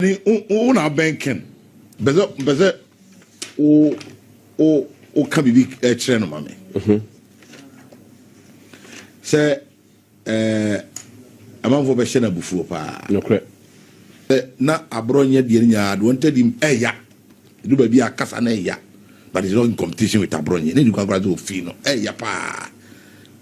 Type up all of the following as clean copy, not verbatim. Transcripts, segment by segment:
Una banking. Beze o kabibi no mame. Say amanfo be hye na bufuo pa. No correct. Na abronye de nya do wanted him eya. Do ba bi akasa na eya. But it's not in competition with abronye. Ne du kwa bra zo fi no. Eya pa.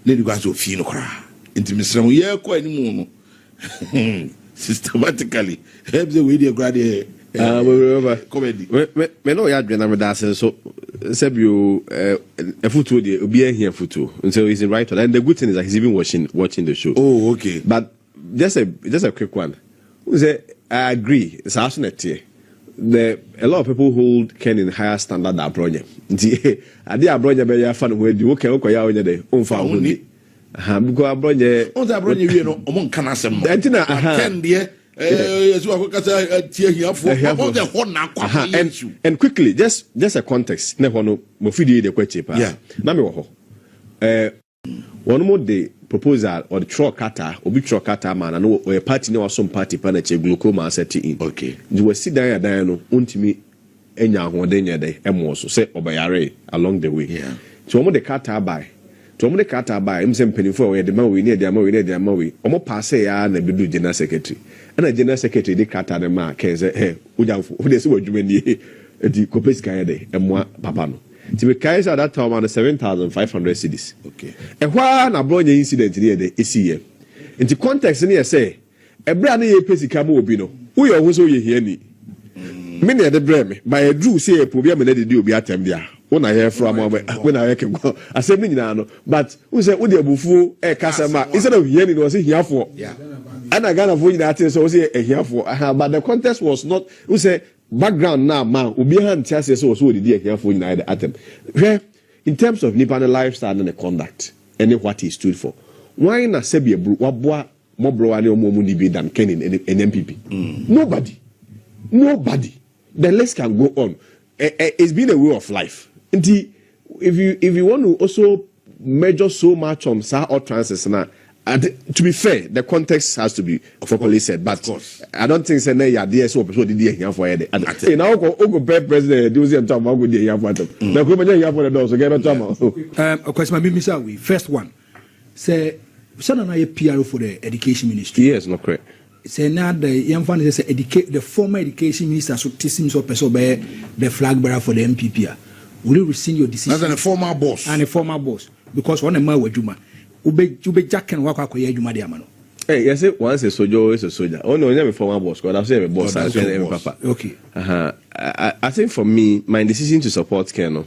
Ne du kwa zo fi no kra. Inti misrem ye ko animu no. Systematically helps the way they grade comedy. Me no ya dwena me da so you a photo dey obi here photo. And so he's in right. And the good thing is that he's even watching the show. Oh, okay. But just a quick one. Say I agree. It's absolutely a lot of people hold Ken in higher standard than Abronya. I did Abronya be ya fan where you okay ya onya dey. Onfa only. Because Abronya Abronya we no omon kana sem. Entina Ken there and quickly, just a context. Ne hono mo fidi de kwache pa. Na me wo ho. One more the proposal or the truck cutter, obi truck cutter man no or a party no some party pa na che glaucoma set in. Okay. You will sit down ya no untimi enya ahoden ya dey emo so say obayare along the way. Yeah. So mo the cutter buy. To mo the cutter buy, im say mpanifo we the man we need the man we. Omo pass ya na bedu general secretary. And a general secretary de kata de ma kenze ujanfo wo de se wadwuma ni edi kopesika ya de emwa papa no ti be kai say that time on 7,500 cedis. Okay. E hwa na bronya incident ni de esiye nti context ni say ebra na ye pesika ma obi no wo ye ho so ye hia ni me na de bre me by a drew say obi am na de obi atem dia wo na ye from wo na ye ke go asem ni nyina no but wo say wo de abufu e kasema instead of hia ni no say hiafo. Yeah. And I got a voice that so say a here for but the contest was not who say background now man ubi hand chase so the dear here for United atom. In terms of Nipan lifestyle and the conduct and what he stood for. Why na sebi bro wabwa mo bro ani omo mu nibi than Ken in MPP. Nobody. The list can go on. It's been a way of life. If you want to also measure so much on sa utterances now. To be fair, the context has to be properly said, but I don't think say na there so person did here for here. Say now go president do say talk about go there for them. Na ko manya here for the door so get talk. Of course, my minister we first one say na PR for the education ministry. Yes, no correct. Say now the young fan say educate the former education minister so team so person be the flag bearer for the MPP. Will you rescind your decision? As a former boss. And a former boss because one man wadwuma. Ube jacken wako akoye adwuma de amano. Hey, yes, once a soldier always a soldier. Oh no, never former boss. God, I've said a boss. Papa. Okay. I think for me, my decision to support Keno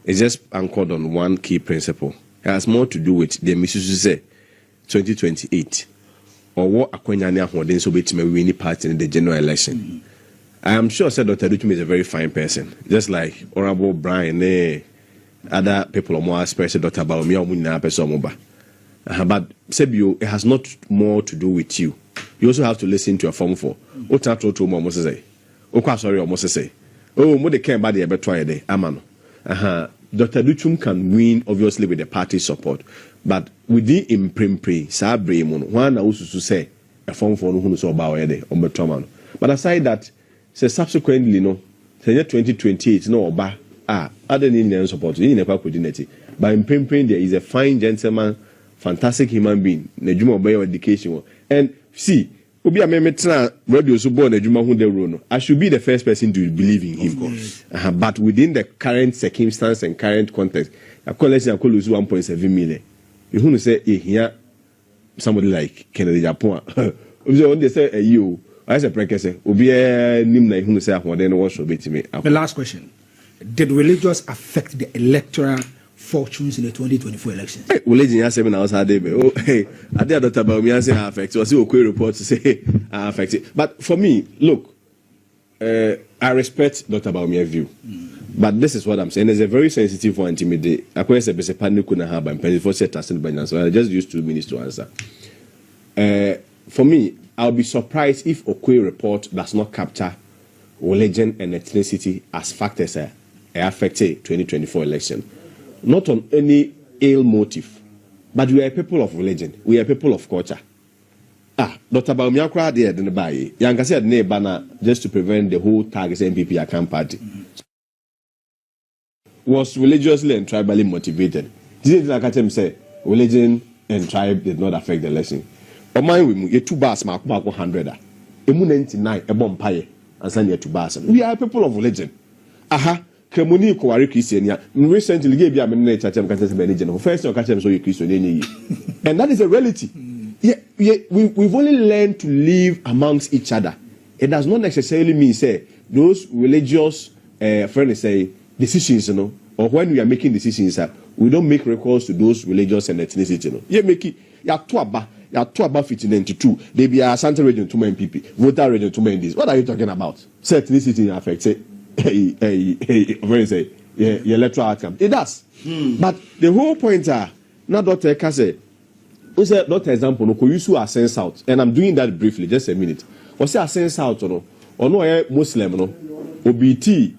is just anchored on one key principle. It has more to do with the missus say 2028 or what Akwanyane Ahmeden so bet me win party in the general election. I am sure said Dr. Dutum is a very fine person, just like Honorable Brian, other people are more expressive. Dr. Bawumia Munina person moba. But Sebio, it has not more to do with you. You also have to listen to a form for. What to almost say? Oh, sorry, almost say. Oh, more they care about the abattoir day. Amano. Dr. Dutum can win obviously with the party support, but within imprimpre, Sabre Mono, one also to say a form for who so about a day on Betomano. But aside that, say subsequently, no, say 2028, no, ba other Indian support, in a coordinate. By imprimprint, there is a fine gentleman. Fantastic human being, Nejuma Bayo education. And see, Obi Amemetra radio so born Nejuma Hunde. I should be the first person to believe in him. Of course. But within the current circumstance and current context, a collection could lose 1.7 million. You want to say here somebody like Kennedy Japan. They say you I say prekese Obi Nimna who say then what should be to me. The last question. Did religious affect the electoral fortunes in the 2024 elections? Religion has seven hours a day. Oh, hey, I did Dr. Bawumia say affect. I see a quick report to say affected. But for me, look, I respect Dr. Bawumia's view. But this is what I'm saying. There's a very sensitive one to me. I quite say a panic couldn't have and penny for set us in so I just used 2 minutes to answer. For me, I'll be surprised if Okwe report does not capture religion and ethnicity as factors affected 2024 election. Not on any ill motive, but we are people of religion. We are people of culture. Dr. Bawumia crowd there didn't buy. Young said banner just to prevent the whole target MPP account party. Was religiously and tribally motivated. Didn't like him say religion and tribe did not affect the election. Or mind with me, 2 bars mark 100. Emu 99 a bompire and send you 2 bars. We are people of religion. Kremoni Kowari Christian. Recently gave you a minute at Chattem first or Chattem so you Christian. And that is a reality. We've only learned to live amongst each other. It does not necessarily mean say those religious friends say decisions, or when we are making decisions, we don't make recourse to those religious and ethnicity. You make it. You are two about 1592. They be a Santa region to my MPP, voter region to my this. What are you talking about? Say ethnicity affects your electoral outcome. It does. But the whole point are not Dr. Kase. We say not example. No, use a sense out, and I'm doing that briefly. Just a minute. We say a sense out. Or no, Muslim. No, OBT.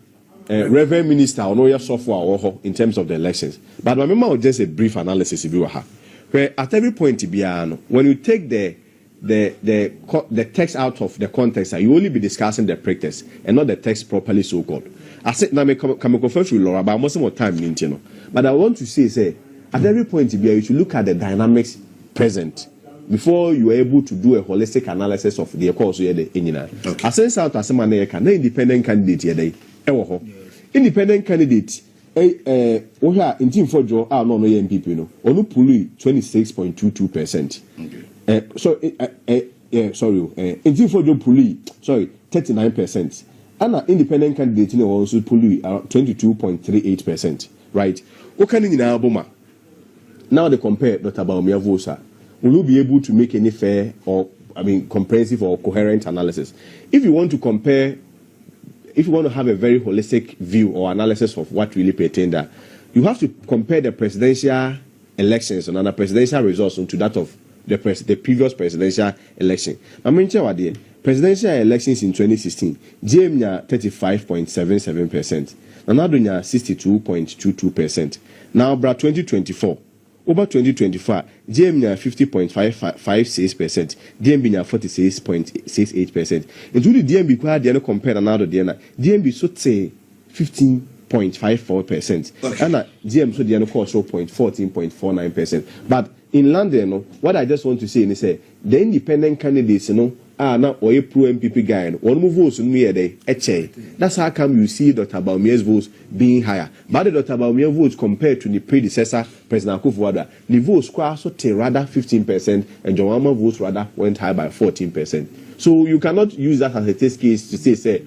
Reverend Minister or no software in terms of the elections. But my member just a brief analysis if you have. Where at every point when you take the text out of the context, you only be discussing the pretext and not the text properly so called. I said now me come confess with Laura, but most of the time But I want to say at every point you should look at the dynamics present before you are able to do a holistic analysis of the course you the I sense out as a man independent candidate here. Independent candidate we have in team for Joe no MPP no onu puli 26.22%. In team for Joe puli 39%. And independent candidate no also puli 22.38%, right? Okay in Aboma. Now they compare Dr. Bawumia votes. Will you be able to make any fair or comprehensive or coherent analysis? If you want to have a very holistic view or analysis of what really pertained there, you have to compare the presidential elections and the presidential results to that of the previous presidential election. I mean, presidential elections in 2016, GM 35.77%, Nanadonya 62.22%. Now, 2024. Over 2024, GM 50.56%, DMB 46.68%. And to the DMB, quite compare another DNA. DMB so say 15.54%. And GM so the course 14.49%. But in London, what I just want to say is the independent candidates, now or a pro MPP guy, one move votes near the HA. That's how come you see Dr. Bawumia's votes being higher. But the Dr. Bawumia votes compared to the predecessor, President Akufo-Addo, the votes also rather 15%, and John Mahama votes rather went high by 14%. So you cannot use that as a test case to say,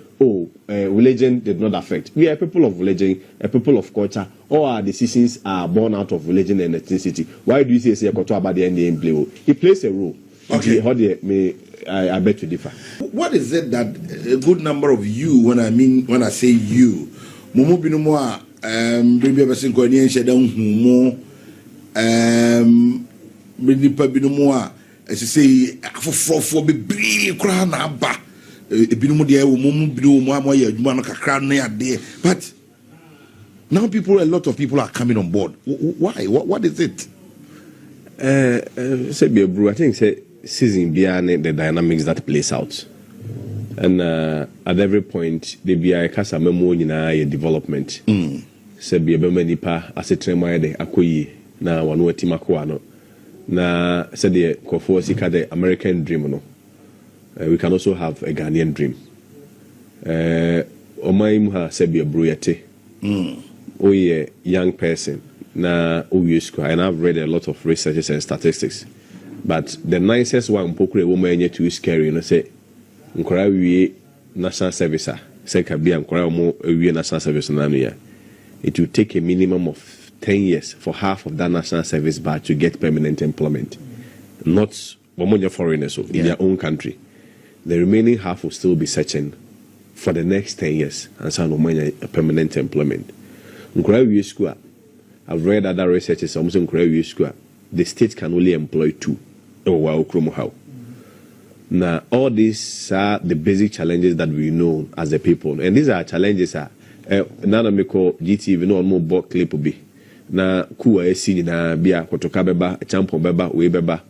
religion did not affect. We are a people of religion, a people of culture. All our decisions are born out of religion and ethnicity. Why do you say about the NDM play? It plays a role. Okay. I beg to differ. What is it that a good number of you, when I say you, Momo Binumoa, Baby Basinkonia, Shadam Humo, Binipa Binumoa, as you say, for be brave crown, Abba, Binumodia, Mumu Binu, Mamoya, Manaka crown near there. But now a lot of people are coming on board. Why? What is it? Say, be a brew, I think, say, season behind the dynamics that plays out, and at every point they be a casa memo in a development. Say be a bemanipa as a tremor de akoyi na wanu timako ano na say the kofo sika the American dream no. We can also have a Ghanaian dream. Omaimu ha say be a bruyete. Oye young person na uyusku, and I've read a lot of researches and statistics. But the nicest one, Pokre woman, too scary, say, Nkora national service, say, Kabia, Nkora national service, it will take a minimum of 10 years for half of that national service bar to get permanent employment. Not foreigners in their own country. The remaining half will still be searching for the next 10 years and so a permanent employment. Nkora school, I've read other researches, almost Nkora school, the state can only employ 2. Now, all these are the basic challenges that we know as a people, and these are challenges. Nana me call GTV no more book clip be na kuwa esi na bia kotoka beba champo beba we beba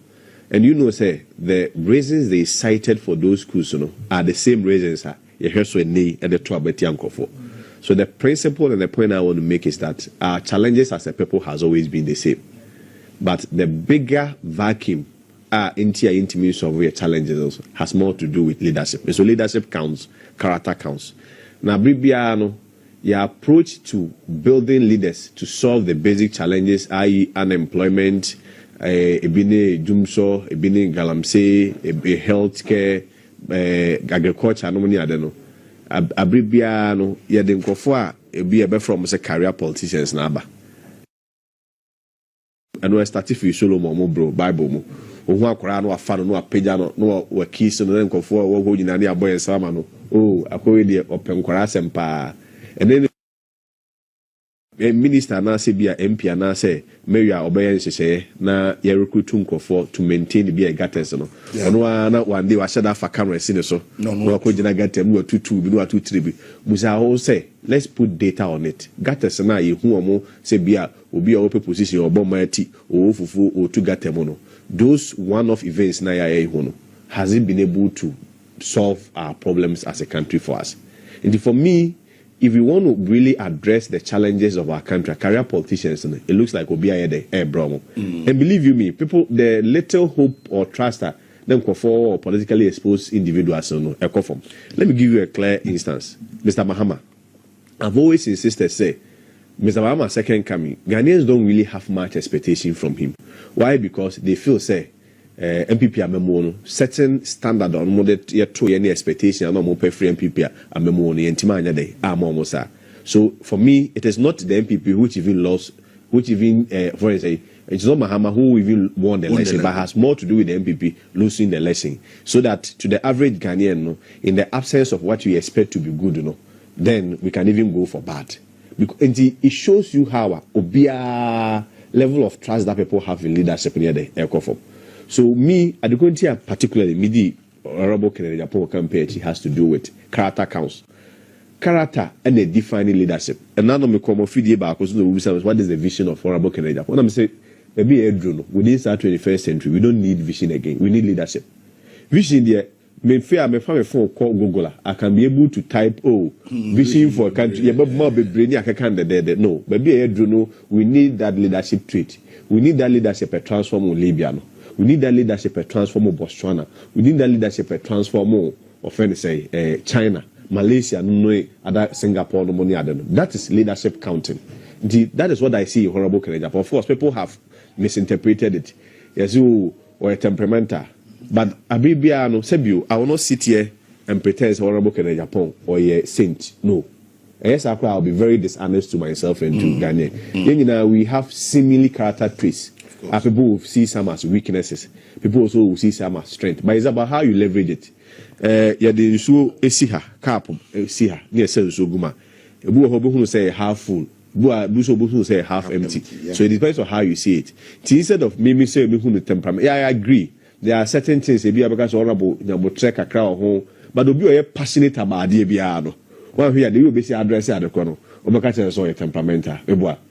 And you know, say the reasons they cited for those schools, are the same reasons you hear so and the trouble for. So the principle and the point I want to make is that our challenges as a people has always been the same. But the bigger vacuum intimacy of your challenges also has more to do with leadership. And so leadership counts, character counts. Now, Bibiano, your approach to building leaders to solve the basic challenges, i.e., unemployment, ebine jumso, ebine galamsey, healthcare, agriculture, no money adeno. Abribiano, ya den kofwa be a from say career politicians naba. And we start if you solo mo bro Bible mo. Ohu akora no afa no apagya no wa keys no den kofwa wo ho nyina ne aboy sama no. Oh, akowe de opem kwara sempa. And then a minister na say be a MP na say mayor obey say na ye recruit nkofo to maintain the be a gutters no. Ono na one day wa shada fa camera see so. No ko gina gutter no 22 bi no 23 bi. Musa ho say let's put data on it. Gutters na ye hu omo say be a obi a open position obo mati o fufu o to gutter mo no. Those one-off events na ya hu no has it been able to solve our problems as a country for us. And for me, if we want to really address the challenges of our country, career politicians, it looks like Obiya the air bromo. And believe you me, people, the little hope or trust that them for politically exposed individuals, let me give you a clear instance. Mr. Mahama, I've always insisted, say, Mr. Mahama's second coming, Ghanaians don't really have much expectation from him. Why? Because they feel, say, MPP amemono certain standard on model yet to any expectation no more pay free MPP amemono yentima anya dey amomosa. So for me it is not the MPP which even lost, which even for example it's not Mahama who even won the election, but has more to do with the MPP losing the election. So that to the average Ghanaian, no, in the absence of what we expect to be good, then we can even go for bad. Because it shows you how obia level of trust that people have in leadership near the ECOFOM. So me, at the country particularly, the Honorable Kyerematen campaign has to do with character counts. Character and a defining leadership. And now me come off the back because what is the vision of Honorable Kyerematen? When I'm saying maybe a drone within the 21st century, we don't need vision again. We need leadership. Vision there. Me fear me find a phone call Google. I can be able to type vision for a country. Yeah, but more be brainy. I can't no. Maybe a drone. We need that leadership trait. We need that leadership to transform Libya. No. We need that leadership to transform Botswana. We need that leadership to transform China, Malaysia, other Singapore, no money. That is leadership counting. That is what I see in Honorable Kyerematen. Of course, people have misinterpreted it. Yes, you or a temperamental. But Abibiano, Sebio, I will not sit here and pretend Honorable Kyerematen or a saint. No. Yes, I'll be very dishonest to myself and to Ghana. We have similar character traits. People will see some as weaknesses. People also will see some as strength. But it's about how you leverage it. Yeah, the so esiha cap esiha near sell so guma. Who say half full. Who say half empty. Yeah. So it depends on how you see it. Instead of me say me who temperament. Yeah, I agree. There are certain things they be because honorable trek a crowd home, but they'll be passionate about the biano. One here they will be address at the corner. Obakacha so a temperamental.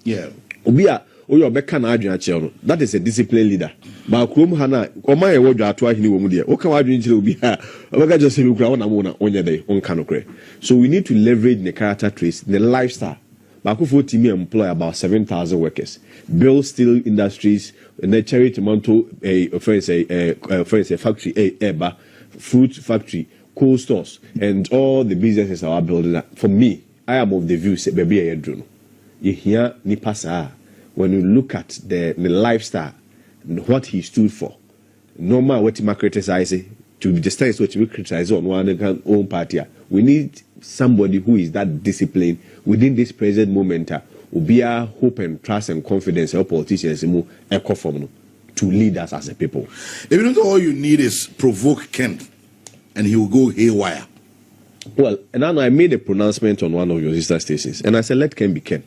Yeah. Obia. That is a disciplined leader. But Krum Hana, or my word, I try him with you. Okay, I drink will be here. I just say, on your day, on Canocre. So we need to leverage the character traits, the lifestyle. Bakufo Timi employ about 7,000 workers. Build steel industries, and Cherry Tomato, a factory, a fruit factory, cold stores, and all the businesses are building. For me, I am of the view, say, baby, I drone. You hear Nipasa. When you look at the lifestyle and what he stood for, no matter what he criticizes, to the extent which we criticize on one own party, we need somebody who is that disciplined within this present moment. Will be our hope and trust and confidence of politicians to lead us as a people. Even though all you need is provoke Kent, and he will go haywire. Well, and now I made a pronouncement on one of your sister stations, and I said, let Ken be Ken.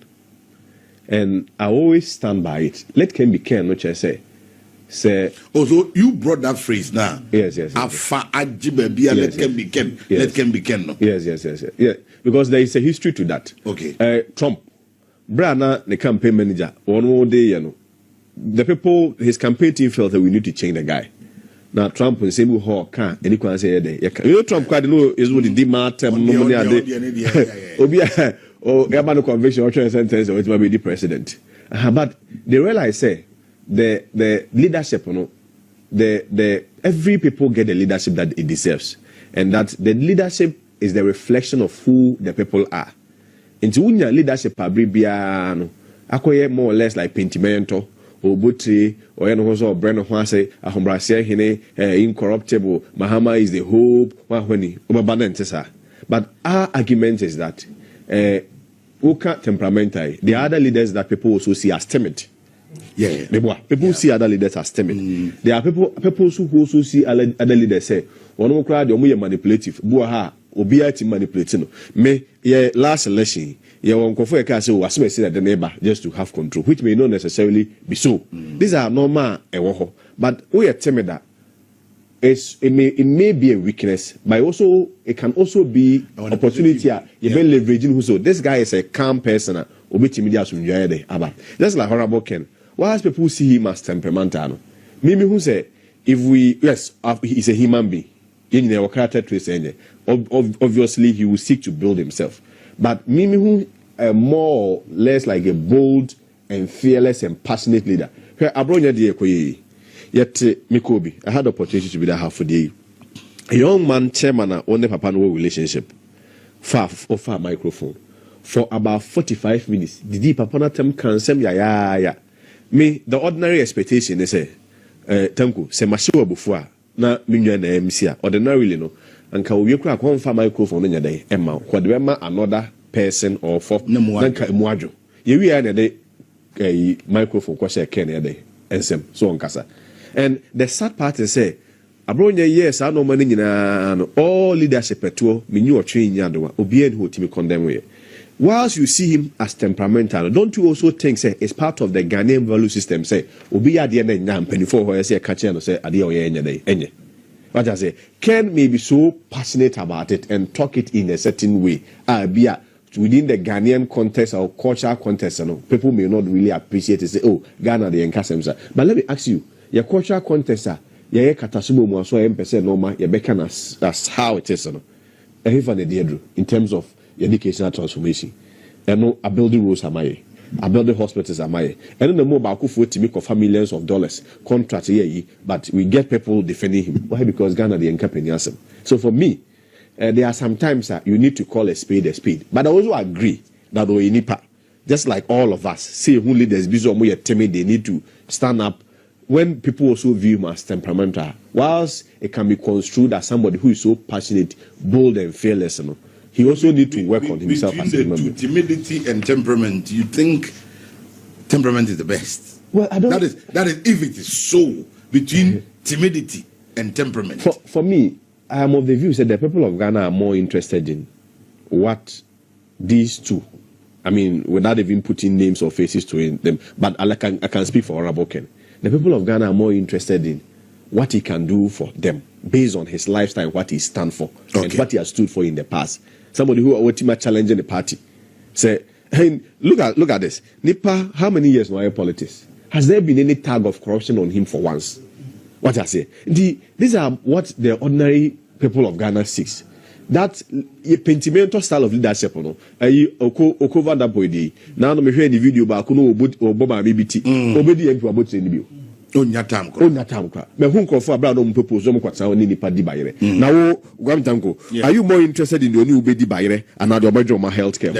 And I always stand by it. Let Ken be Ken, which I say. Oh, so you brought that phrase now. Yes. Let Ken be Ken. Let Ken be Ken. No? Yes. Yeah. Because there is a history to that. Okay. Trump, Brana, the campaign manager, one more day, the people, his campaign team felt that we need to change the guy. Now Trump will say we hold can any can say you know Trump quite know is what the demand no money obi oh no conviction or sentence or it might be the president. But they realize say the leadership the every people get the leadership that it deserves, and that the leadership is the reflection of who the people are. Into unya leadership abribia no akoye more or less like pentimento or butri or yanozo brand of say ahombrase hine incorruptible Mahama is the hope but our argument is that Uka temperamental the other leaders that people also see as timid. People see other leaders as timid. There are people who also see other leaders say one crowd you're manipulative buaha obia ti manipulating me last election won't say that the neighbor just to have control, which may not necessarily be so. These are normal, but we are timid. It may be a weakness, but also it can also be an opportunity. Leveraging who so this guy is a calm person. Just like Honorable Ken. Whilst people see him as temperamental, Mimi who say if we he's a human being. Obviously, he will seek to build himself. But Mimi, who more or less like a bold and fearless and passionate leader. Yet, Mikobi, I had the opportunity to be there half a day. A young man, chairman, on the papa no relationship, far microphone for about 45 minutes. The deep papa tem can say ya. Me, the ordinary expectation is Tanku, se mashiwa bufua. Na minya na MC ordinarily no anka owie kura konfa microphone nya dey emma kwadema another person or for nanka emuadwo ye wi ya na dey microphone kwa share ken ya dey ensem so onkasa. And the sad part is say abronya yes I no mani nyina no all leadership eto menyi otwe nya do obi en ho timi condemn we. Whilst you see him as temperamental, don't you also think say it's part of the Ghanaian value system? Say, obi ade na nyam penifo ho say catch no say ade o ye nya dey enye. What I say, Ken may be so passionate about it and talk it in a certain way. Within the Ghanaian context or cultural context, people may not really appreciate it. Say, oh, Ghana the encasemsa. But let me ask you, your cultural context, ye katasubo mo so empese normal, ye bekan as how it is, in terms of educational transformation. And a building roads am I, a building hospitals am I. And the more about to make of millions of dollars contracts here, but we get people defending him. Why? Because Ghana the encapenyasem. So for me, there are sometimes you need to call a spade. But I also agree that Nipa, just like all of us, say who leaders be timid, they need to stand up. When people also view him as temperamental, whilst it can be construed as somebody who is so passionate, bold, and fearless, he also needs to work on himself as a human being. Timidity and temperament, you think temperament is the best? Well, I don't. That is if it is so between timidity and temperament. For me, I am of the view that the people of Ghana are more interested in what these two. I mean, without even putting names or faces to them, but I can speak for Honorable Ken. The people of Ghana are more interested in what he can do for them based on his lifestyle, what he stands for, and what he has stood for in the past. Somebody who ultimately challenging the party. Say, hey, look at this. Nipa, how many years now in politics? Has there been any tag of corruption on him for once? What I say? These are what the ordinary people of Ghana seeks. That pentimento style of leadership, Okova that boy day. Now me hear the video ba kuno Obama BBT. Obedi MP about the video. Onyatam kwa. Me hu nkofo abra no propose mo kwatsa oni nipa di bayere. Na wo gwamtanko. Are you more interested in the oni obedi bayere and the obejo ma healthcare?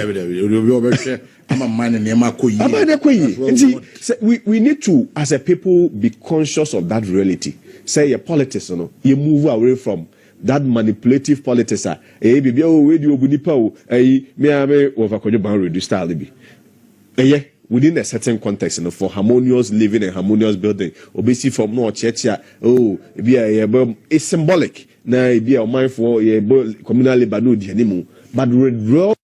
We need to as a people be conscious of that reality. Say a politician, you move away from that manipulative politics. Bibi o we di obunipa o me overkojo ban reduce style bi. Within a certain context, for harmonious living and harmonious building, obviously from no church, it's symbolic. Now, be a mind for communal labor, but we're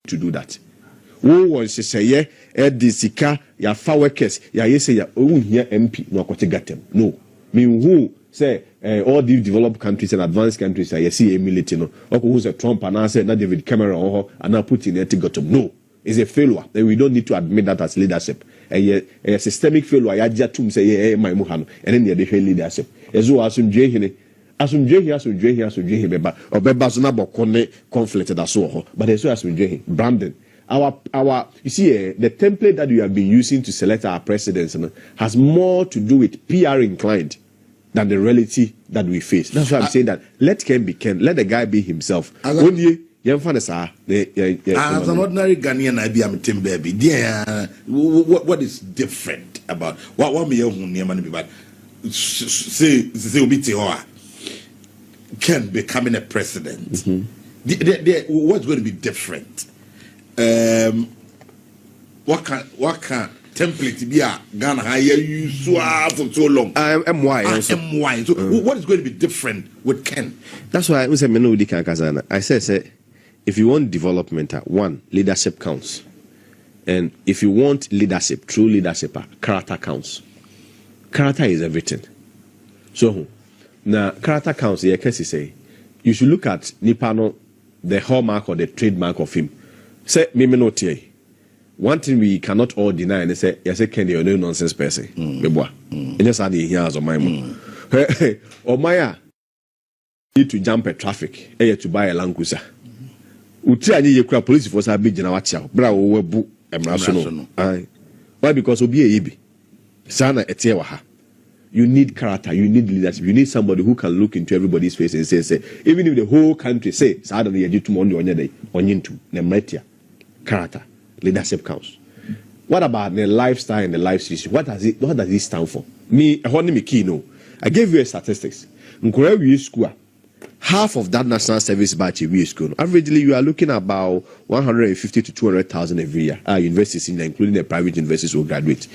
to do that. Who wants to say, Sika, ya far workers, say, here MP, no, no. Mean who say, all these developed countries and advanced countries, I see emulating, or who's a Trump and I said, not David Cameron, and now Putin, no. Is a failure. Then we don't need to admit that as leadership. a systemic failure ya jatum say my muhano and then the leadership ezo asumdwe hene asumdwe beba obeba so na bokone conflict that so but ezo asumdwe Brandon our you see the template that we have been using to select our presidents has more to do with PR inclined than the reality that we face. That's why I'm saying that let Ken be Ken, let the guy be himself. Only as an ordinary Ghanaian, I be a team baby. What is different about what me but say Ken becoming a president? What's going to be different? What can template be a Ghana hire you for so long? MY. So what is going to be different with Ken? That's why I say I say if you want development, one, leadership counts. And if you want leadership, true leadership, character counts. Character is everything. So now character counts, yeah, can say you should look at Nipano, the hallmark or the trademark of him. Say Mimi no tie. One thing we cannot all deny and say, yes, Ken, you're no nonsense person. And just add here as on my mom. Or Maya need to jump a traffic, to buy a Land Cruiser. Utri any police force have been Janawacha, Bravo, Webu, and Rasono. Why? Because Obi Ebi. Sana Etiewaha. You need character, you need leadership, you need somebody who can look into everybody's face and say, even if the whole country say, Sadly, you to Monday on your day, on into Nemetia. Character, leadership counts. What about the lifestyle and the life situation? What does it stand for? Me, I gave you a statistics. In school, half of that national service batch we school. Averagely, you are looking about 150 to 200,000 every year. Universities, including the private universities, will graduate.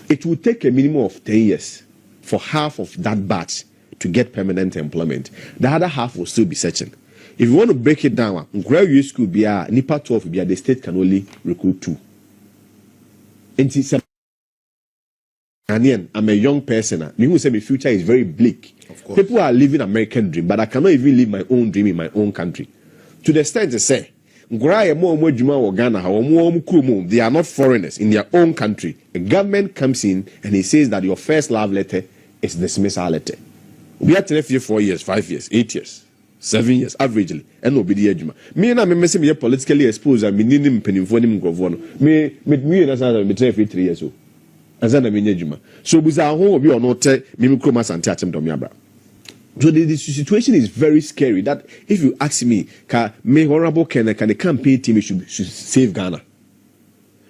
It will take a minimum of 10 years for half of that batch to get permanent employment. The other half will still be searching. If you want to break it down, graduate school be a NIPA 12 be a, the state can only recruit 2. And I'm a young person. Me who say my future is very bleak. Of course. People are living American dream, but I cannot even live my own dream in my own country. To the extent they say, they are not foreigners in their own country. The government comes in and he says that your first love letter is dismissal letter. We are 4 years, 5 years, 8 years, 7 years, averagely, and no be the edge. Me and I'm me politically exposed. I'm in penny for him. Me and I 3 years old. So bizarre home be or not mimicromas and touch them. So the situation is very scary. That if you ask me, may honorable can the campaign team should save Ghana.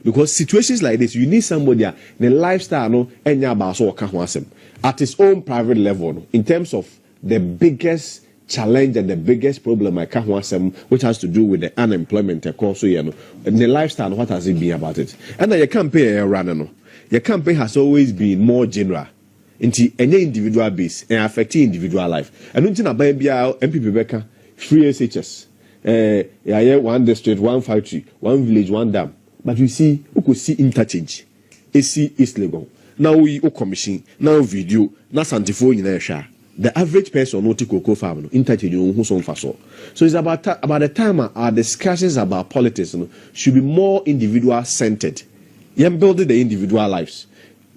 Because situations like this, you need somebody the lifestyle no at his own private level in terms of the biggest challenge and the biggest problem I can't want some, which has to do with the unemployment and the lifestyle. What has it been about it? And then your campaign running. Your campaign has always been more general into any individual base and affecting individual life. And until na baby MPP Becca, 3 SHS, one district, 1 factory, 1 village, 1 dam. But you see, you could see interchange. AC is legal. Now we commission, now video, now santifo in share. The average person not cocoa farm, interchange who son faso. So it's about the time our discussions about politics should be more individual centered. Yam building the individual lives.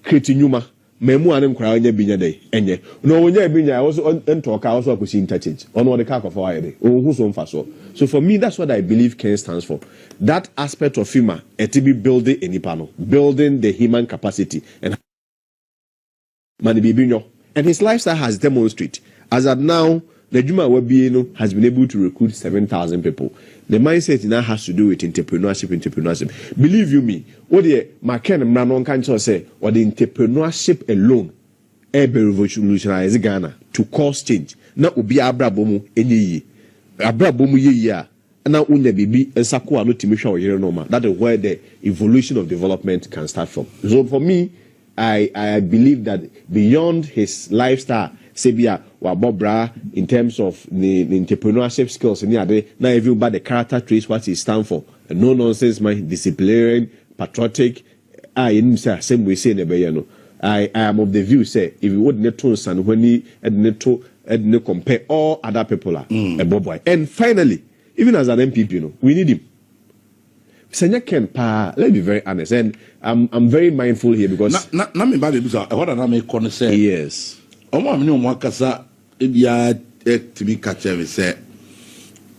Creating Numa, Memu and Crown Binya Day, and ye. No, when you're Binya, also and talk, I also could see interchange on what the cock of our day, or who's on faso. So for me, that's what I believe Ken stands for. That aspect of FIMA, to be building any panel, building the human capacity and Manibinyo. And his lifestyle has demonstrated. As at now, the Juma Webieno has been able to recruit 7,000 people. The mindset now has to do with entrepreneurship. Believe you me, what the Macken and Manon can say, or the entrepreneurship alone, be revolutionize Ghana to cause change. Now will be Abrabomu any year. Abrabomu year. And now unye bibi and Sakua no Timisha or Yerenoma. That is where the evolution of development can start from. So for me, I believe that beyond his lifestyle, Sebia Wabobra, in terms of the entrepreneurship skills, now everybody the character traits what he stands for. No nonsense, man, disciplinarian, patriotic. I same way say the I am of the view say if you would net and when he had compare all other people are a boy. And finally, even as an MPP, we need him. Senya Ken pa, let's be very honest, and I'm very mindful here because na me ba be bisa what na me kono say yes omo amene omo akasa e bia to me catch me say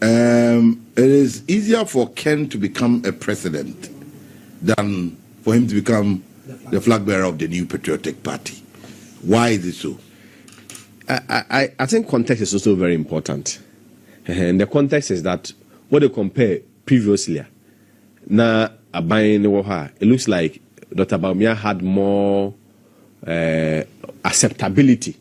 it is easier for Ken to become a president than for him to become the flag bearer of the new patriotic party. Why is it so? I think context is also very important. And the context is that what they compare previously, now it looks like Dr. Bawumia had more acceptability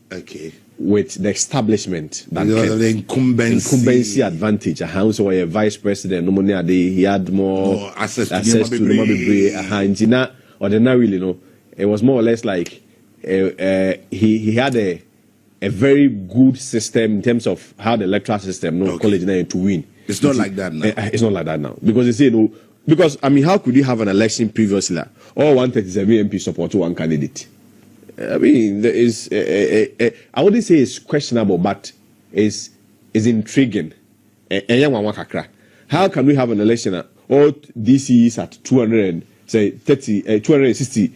with the establishment than the incumbency advantage. So a vice president, he had more access to the ordinarily, it was more or less like he had a very good system in terms of how the electoral system college to win. It's not like that now. It's not like that now because they say because I mean, how could you have an election previously? All 137 MP support one candidate. I mean, there is I wouldn't say it's questionable, but is intriguing. How can we have an election at all DC is at 260?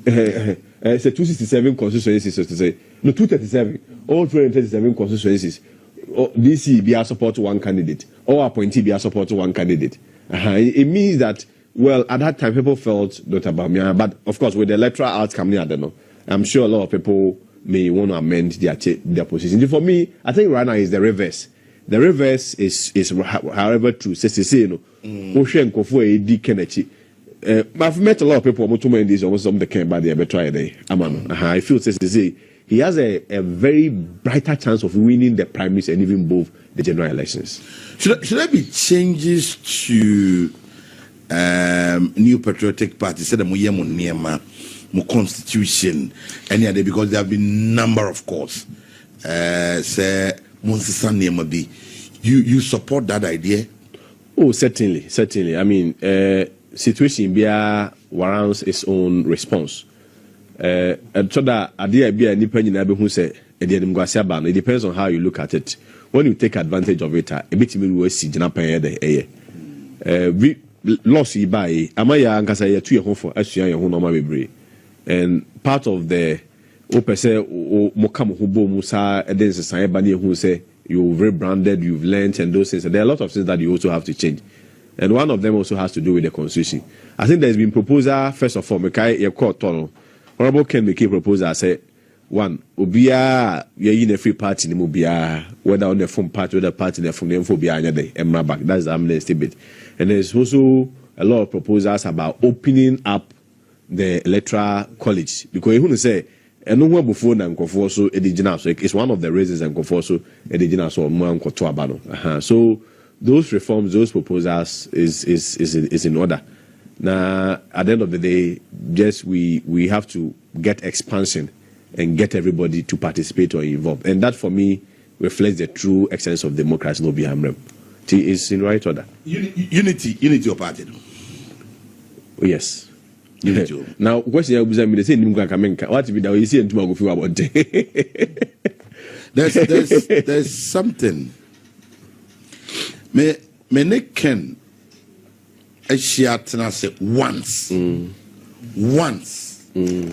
It's a 267 constituencies, so to say. No, 237. All 237 constituencies. DC be a support to one candidate. Or appointee be a support to one candidate. It means that, well, at that time people felt Dr. Bawumia, but of course with the electoral outcome, I don't know. I'm sure a lot of people may want to amend their position. For me, I think right now is the reverse. The reverse is however true. I've met a lot of people who told this almost some the can by the better day. I feel he has a very brighter chance of winning the primaries and even both the general elections. Should there be changes to new patriotic party? Said more constitution any other because there have been number of course. Say you support that idea? Oh, certainly. I mean, situation warrants its own response. And so that idea be any penny who say it depends on how you look at it. When you take advantage of it, a bit will see we lost by Amaya and Casaya 2 home for Asia normal and part of the Opese Mokam Hubo Musa and then Sayabani who say you've rebranded, you've learned and those things. And there are a lot of things that you also have to change. And one of them also has to do with the constitution. I think there's been proposal, first of all, Honorable Ken make a proposal, say, one, Ubia, you're in a free party, whether on the phone party, whether party, the phone, back. That's the amnesty bit. And there's also a lot of proposals about opening up the electoral college. Because you want to say, and no one before so it's one of the reasons and so so those reforms, those proposals is in order. Now at the end of the day, just we have to get expansion and get everybody to participate or involve. And that for me reflects the true essence of democracy, no be hamrem. Is in right order. Unity of party. Yes. Now, question you say what be that you see into about there's something. Me Ken say once in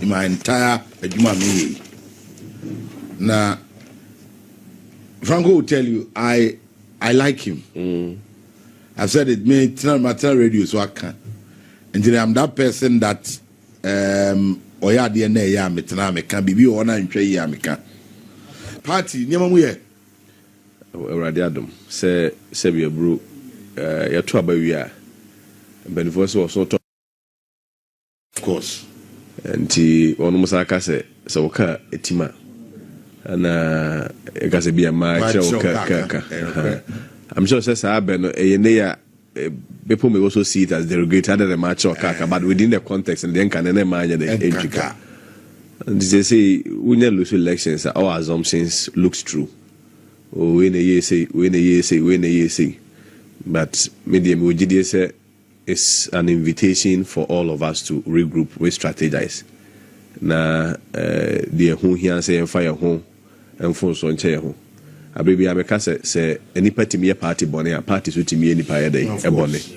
my entire me. Now Franco will tell you I like him. I've said it me my radio so I can. And I'm that person that oya de na ya metena me can bibi ona ntwe ya me can party nyama mu ye Awurade adom se be bro ya to abawia benefo so of course anti onu musaka se woka etima ana egase bia ma ka I'm sure says abeno eyene people may also see it as derogated than the match or kaka, but within the context and then can manage the entry. And they say we never lose elections, our assumptions looks true. Oh, when a year say, but medium we say is an invitation for all of us to regroup, re-strategize. Na the home here say and fire home and phone so chair home. Ababy America say any party me a party bonnet, a party to me any pie day, a bonnet.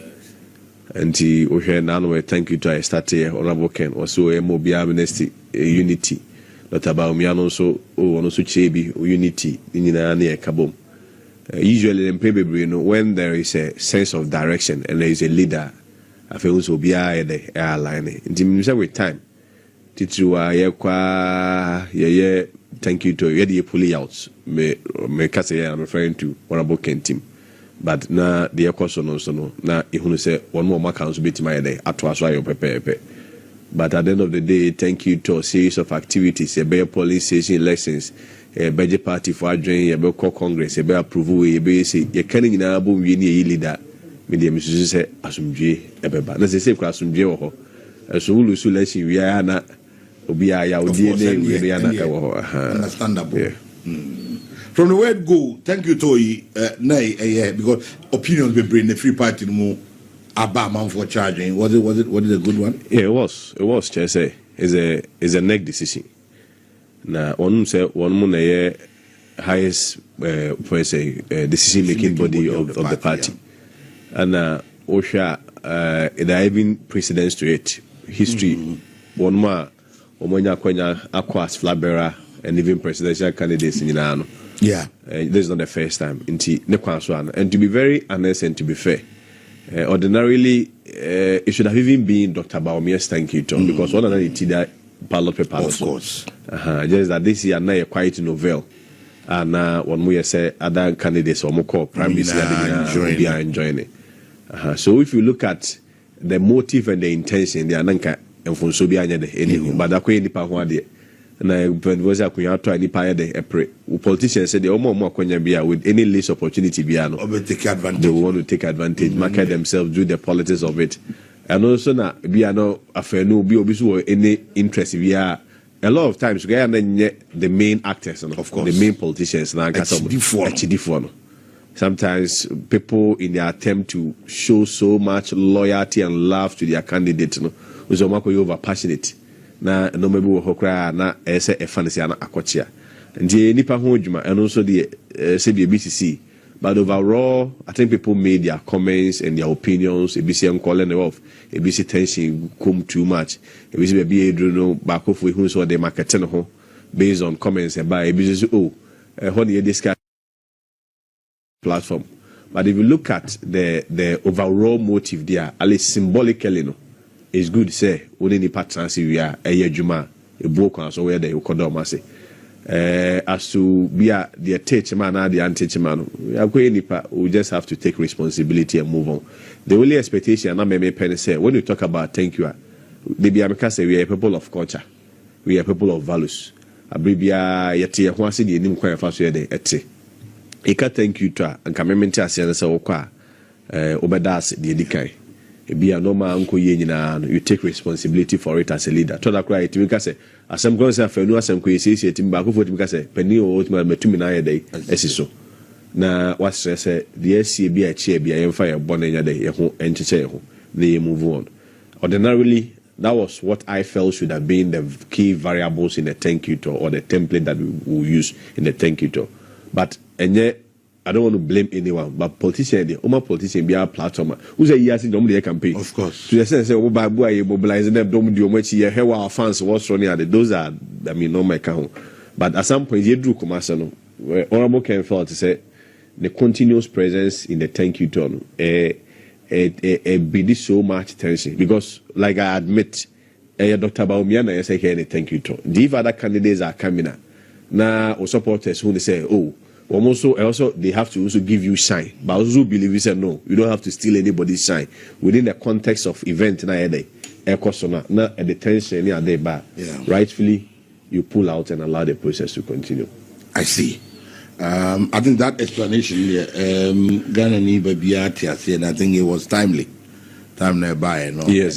And we hear now thank you to I start here, Honorable Ken, also a mobile amnesty, unity. Not about me and also chebi unity in a kabom. Usually in probably when there is a sense of direction and there is a leader, I feel also be the airline. In with time. Titu thank you to you pulley out. Me I'm referring to Honorable Ken team. But na the question also no na ihunu say one more accounts bit my day atwa your pepe. But at the end of the day, thank you to a series of activities, a better police station elections, a budget party for adjoining, a better congress, a better approval, a better a canning in our boom, you need a leader. Media Mrs. say, Asumje, a beba. As I say, Asumje or a Sulu Sulesi, we are not, we are understandable. Yeah. From the word go, thank you, Toy, because opinions will bring the free party more. About for charging, was it a good one? Yeah, it was. Say is a neck decision. Now, one say one more highest decision making body of the party, yeah. And Osha there have been precedents to it. History, one more Omonya Kwenya Aquas Flabera and even presidential candidates in Yinano. Yeah, this is not the first time. And to be very honest and to be fair. Ordinarily, it should have even been Dr. Bawumia's thank you to because one another did that ballot paper. Of course. Just that this year now a quiet novel. And one way say other candidates or more call prime minister are enjoying it. So if you look at the motive and the intention, they are not and for so be anything. But that way any part na was a kunya any pie de politicians say they more with any least opportunity biano take advantage. They want to take advantage, market themselves, do the politics of it. And also na biano afenu bi obisu any interest via a lot of times we are the main actors, of course, the main politicians now. Sometimes people in their attempt to show so much loyalty and love to their candidate, was over passionate. Na no maybe wo hokra na ese e fancy na akochia ndi nipa ho adwuma and also the say the BCC, but overall I think people made their comments and their opinions. ABC calling off ABC tension come too much. ABC be no back off we who so the marketing ho based on comments about ABC how this guy platform. But if you look at the overall motive there, at least symbolically, no, it's good to say only the partners we are a year juma a book so where they kodoma say as to be the teach man and the anti man we are going we just have to take responsibility and move on. The only expectation I may penny say when you talk about thank you, maybe I say we are people of culture, we are people of values. Abribia yeti ho ase de nim kwan fa so ye de ete eka thank you to and commitment ase na se wo kwa obedas de dikai e bia no ma anko ye nyina you take responsibility for it as a leader to that right we ka say asem go say afanu asem ko yesi etim ba ko fo tim ka say pani o otima metumi na ye de esiso na what say the SC bia che bia ye fa ye bone nya de ye ho encheche ye ho na ye move on. Ordinarily that was what I felt should have been the key variables in the thank you to or the template that we will use in the thank you to. But and yet I don't want to blame anyone, but politicians, the Oma politician be our platform. Who's a year since the campaign? Of course. To the sense that we mobilizing them, don't do much here. Here our fans what's running at those are I mean no my count. But at some point you drew commercial. Honorable Ken felt to say the continuous presence in the thank you to be so much tension because like I admit Dr. Bawumia na say here thank you to the other candidates are coming now or supporters who they say also they have to also give you shine but also believe you say no you don't have to steal anybody's shine within the context of event na at the tension near there but rightfully you pull out and allow the process to continue. I see. I think that explanation Ghana and I think it was timely. Time nearby, no? Yes.